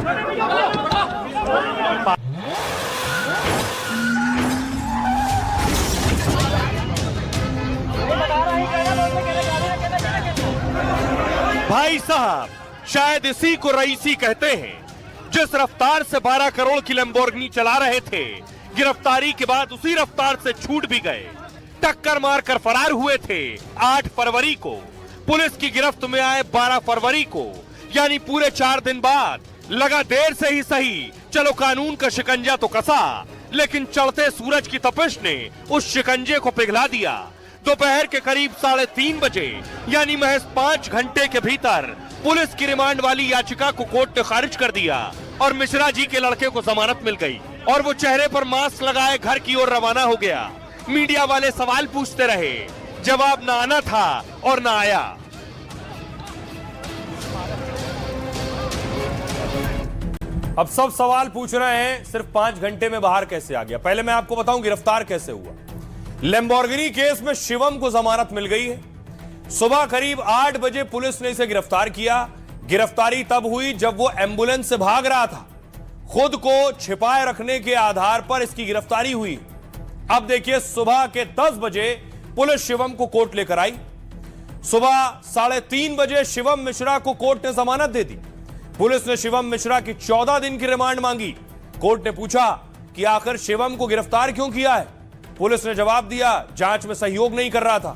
भाई साहब, शायद इसी को रईसी कहते हैं। जिस रफ्तार से 12 करोड़ की लैम्बोर्गिनी चला रहे थे, गिरफ्तारी के बाद उसी रफ्तार से छूट भी गए। टक्कर मारकर फरार हुए थे 8 फरवरी को। पुलिस की गिरफ्त में आए 12 फरवरी को, यानी पूरे 4 दिन बाद। लगा देर से ही सही, चलो कानून का शिकंजा तो कसा, लेकिन चढ़ते सूरज की तपिश ने उस शिकंजे को पिघला दिया। दोपहर के करीब 3:30 बजे, यानी महज 5 घंटे के भीतर पुलिस की रिमांड वाली याचिका को कोर्ट ने खारिज कर दिया और मिश्रा जी के लड़के को जमानत मिल गई और वो चेहरे पर मास्क लगाए घर की ओर रवाना हो गया। मीडिया वाले सवाल पूछते रहे, जवाब ना आना था और ना आया। अब सब सवाल पूछ रहे हैं, सिर्फ 5 घंटे में बाहर कैसे आ गया। पहले मैं आपको बताऊं गिरफ्तार कैसे हुआ। लैम्बोर्गिनी केस में शिवम को जमानत मिल गई है। सुबह करीब 8 बजे पुलिस ने इसे गिरफ्तार किया। गिरफ्तारी तब हुई जब वो एम्बुलेंस से भाग रहा था। खुद को छिपाए रखने के आधार पर इसकी गिरफ्तारी हुई। अब देखिए, सुबह के 10 बजे पुलिस शिवम को कोर्ट लेकर आई। सुबह 3:30 बजे शिवम मिश्रा को कोर्ट ने जमानत दे दी। पुलिस ने शिवम मिश्रा की 14 दिन की रिमांड मांगी। कोर्ट ने पूछा कि आखिर शिवम को गिरफ्तार क्यों किया है। पुलिस ने जवाब दिया, जांच में सहयोग नहीं कर रहा था।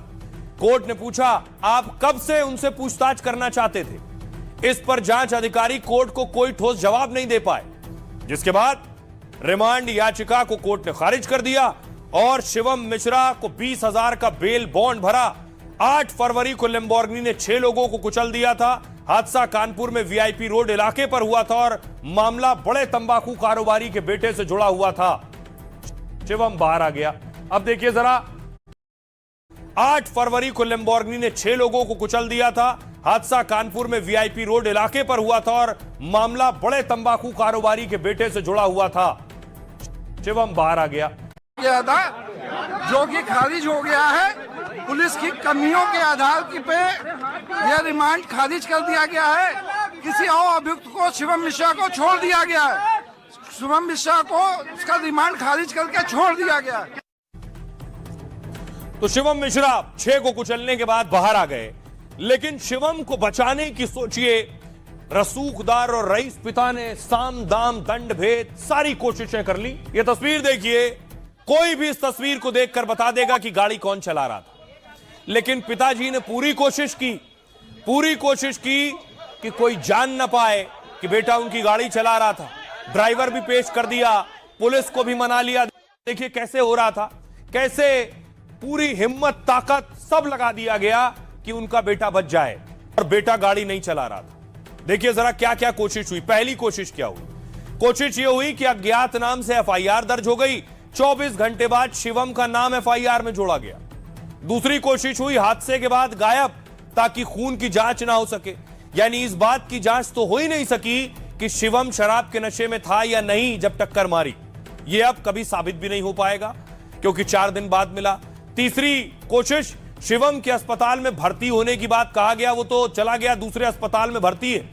कोर्ट ने पूछा, आप कब से उनसे पूछताछ करना चाहते थे। इस पर जांच अधिकारी कोर्ट को कोई ठोस जवाब नहीं दे पाए, जिसके बाद रिमांड याचिका को कोर्ट ने खारिज कर दिया और शिवम मिश्रा को 20,000 का बेल बॉन्ड भरा। 8 फरवरी को लैम्बोर्गिनी ने 6 लोगों को कुचल दिया था। हादसा कानपुर में वीआईपी रोड इलाके पर हुआ था और मामला बड़े तंबाकू कारोबारी के बेटे से जुड़ा हुआ था। शिवम बाहर आ गया। अब देखिए जरा, 8 फरवरी को लैम्बोर्गिनी ने 6 लोगों को कुचल दिया था। हादसा कानपुर में वीआईपी रोड इलाके पर हुआ था और मामला बड़े तंबाकू कारोबारी के बेटे से जुड़ा हुआ था। शिवम बाहर आ गया था, जो कि खारिज हो गया है। पुलिस की कमियों के आधार पे यह रिमांड खारिज कर दिया गया है। किसी और अभियुक्त को, शिवम मिश्रा को छोड़ दिया गया है। शिवम मिश्रा को उसका रिमांड खारिज करके छोड़ दिया गया है। तो शिवम मिश्रा 6 को कुचलने के बाद बाहर आ गए, लेकिन शिवम को बचाने की सोचिए रसूखदार और रईस पिता ने साम दाम दंड भेद सारी कोशिशें कर ली। यह तस्वीर देखिए, कोई भी इस तस्वीर को देखकर बता देगा कि गाड़ी कौन चला रहा था, लेकिन पिताजी ने पूरी कोशिश की कि कोई जान ना पाए कि बेटा उनकी गाड़ी चला रहा था। ड्राइवर भी पेश कर दिया, पुलिस को भी मना लिया। देखिए कैसे हो रहा था, कैसे पूरी हिम्मत ताकत सब लगा दिया गया कि उनका बेटा बच जाए, और बेटा गाड़ी नहीं चला रहा था। देखिए जरा क्या क्या कोशिश हुई। पहली कोशिश क्या हुई? कोशिश यह हुई कि अज्ञात नाम से एफआईआर दर्ज हो गई। 24 घंटे बाद शिवम का नाम एफआईआर में जोड़ा गया। दूसरी कोशिश हुई हादसे के बाद गायब, ताकि खून की जांच ना हो सके। यानी इस बात की जांच तो हो ही नहीं सकी कि शिवम शराब के नशे में था या नहीं जब टक्कर मारी। यह अब कभी साबित भी नहीं हो पाएगा, क्योंकि 4 दिन बाद मिला। तीसरी कोशिश, शिवम के अस्पताल में भर्ती होने की बात कहा गया, वो तो चला गया दूसरे अस्पताल में भर्ती है।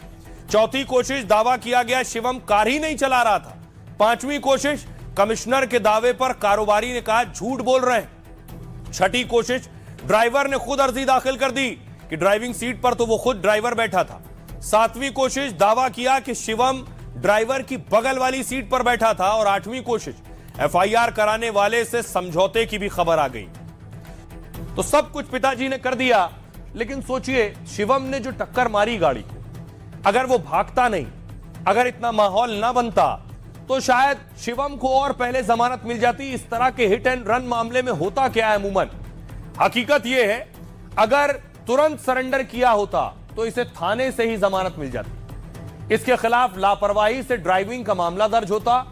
चौथी कोशिश, दावा किया गया शिवम कार ही नहीं चला रहा था। 5वीं कोशिश, कमिश्नर के दावे पर कारोबारी ने कहा झूठ बोल रहे हैं। 6ठी कोशिश, ड्राइवर ने खुद अर्जी दाखिल कर दी कि ड्राइविंग सीट पर तो वो खुद ड्राइवर बैठा था। 7वीं कोशिश, दावा किया कि शिवम ड्राइवर की बगल वाली सीट पर बैठा था। और 8वीं कोशिश, एफआईआर कराने वाले से समझौते की भी खबर आ गई। तो सब कुछ पिताजी ने कर दिया, लेकिन सोचिए शिवम ने जो टक्कर मारी गाड़ी को, अगर वो भागता नहीं, अगर इतना माहौल ना बनता, तो शायद शिवम को और पहले जमानत मिल जाती। इस तरह के हिट एंड रन मामले में होता क्या है अमूमन, हकीकत यह है अगर तुरंत सरेंडर किया होता तो इसे थाने से ही जमानत मिल जाती। इसके खिलाफ लापरवाही से ड्राइविंग का मामला दर्ज होता।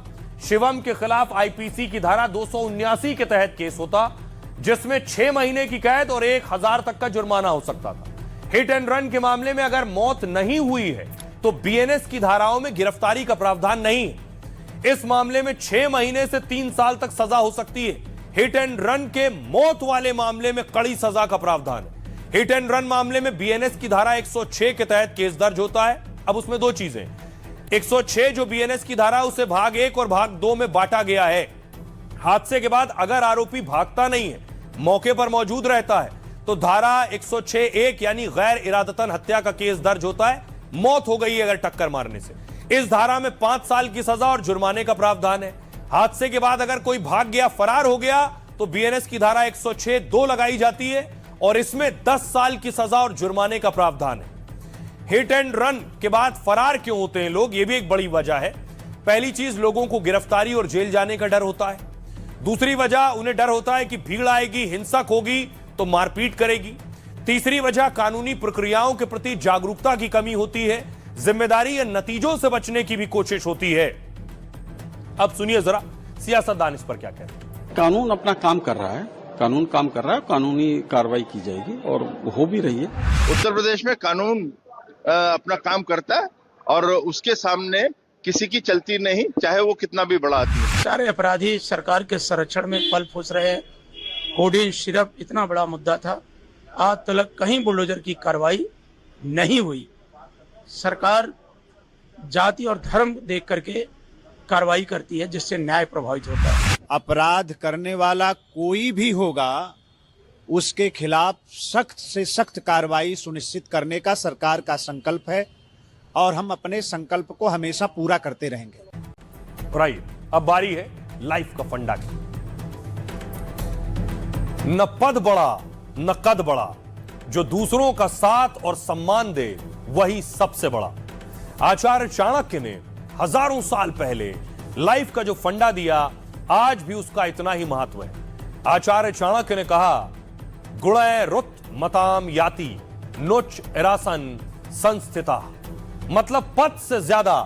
शिवम के खिलाफ आईपीसी की धारा 279 के तहत केस होता, जिसमें 6 महीने की कैद और 1,000 तक का जुर्माना हो सकता था। हिट एंड रन के मामले में अगर मौत नहीं हुई है तो बीएनएस की धाराओं में गिरफ्तारी का प्रावधान नहीं है। इस मामले में 6 महीने से 3 साल तक सजा हो सकती है। हिट एंड रन के मौत वाले मामले में कड़ी सजा का प्रावधान है। हिट एंड रन मामले में बीएनएस की धारा 106 के तहत केस दर्ज होता है। अब उसमें 2 चीजें, 106 जो बीएनएस की धारा उसे भाग 1 और भाग 2 में बांटा गया है। हादसे के बाद अगर आरोपी भागता नहीं है, मौके पर मौजूद रहता है, तो धारा 106(1) यानी गैर इरादतन हत्या का केस दर्ज होता है। मौत हो गई अगर टक्कर मारने से। इस धारा में 5 साल की सजा और जुर्माने का प्रावधान है। हादसे के बाद अगर कोई भाग गया, फरार हो गया, तो बीएनएस की धारा 106(2) लगाई जाती है और इसमें 10 साल की सजा और जुर्माने का प्रावधान है। हिट एंड रन के बाद फरार क्यों होते हैं लोग, यह भी एक बड़ी वजह है। पहली चीज, लोगों को गिरफ्तारी और जेल जाने का डर होता है। दूसरी वजह, उन्हें डर होता है कि भीड़ आएगी, हिंसक होगी तो मारपीट करेगी। तीसरी वजह, कानूनी प्रक्रियाओं के प्रति जागरूकता की कमी होती है। जिम्मेदारी या नतीजों से बचने की भी कोशिश होती है। अब सुनिए जरा सियासतदान इस पर क्या कहते हैं। कानून अपना काम कर रहा है, कानून काम कर रहा है, कानूनी कार्रवाई की जाएगी और हो भी रही है। उत्तर प्रदेश में कानून अपना काम करता है और उसके सामने किसी की चलती नहीं, चाहे वो कितना भी बड़ा आदमी हो। सारे अपराधी सरकार के संरक्षण में पल फूस रहे हैं। कोडिन सिर्फ इतना बड़ा मुद्दा था, आज तक कहीं बुलडोजर की कार्रवाई नहीं हुई। सरकार जाति और धर्म देख करके कार्रवाई करती है, जिससे न्याय प्रभावित होता है। अपराध करने वाला कोई भी होगा, उसके खिलाफ सख्त से सख्त कार्रवाई सुनिश्चित करने का सरकार का संकल्प है और हम अपने संकल्प को हमेशा पूरा करते रहेंगे। और आइए अब बारी है लाइफ का फंडा की। न पद बड़ा न कद बड़ा, जो दूसरों का साथ और सम्मान दे वही सबसे बड़ा। आचार्य चाणक्य ने हजारों साल पहले लाइफ का जो फंडा दिया, आज भी उसका इतना ही महत्व है। आचार्य चाणक्य ने कहा, गुणय रुत मताम याति नोच एरासन संस्थिता। मतलब पद से ज्यादा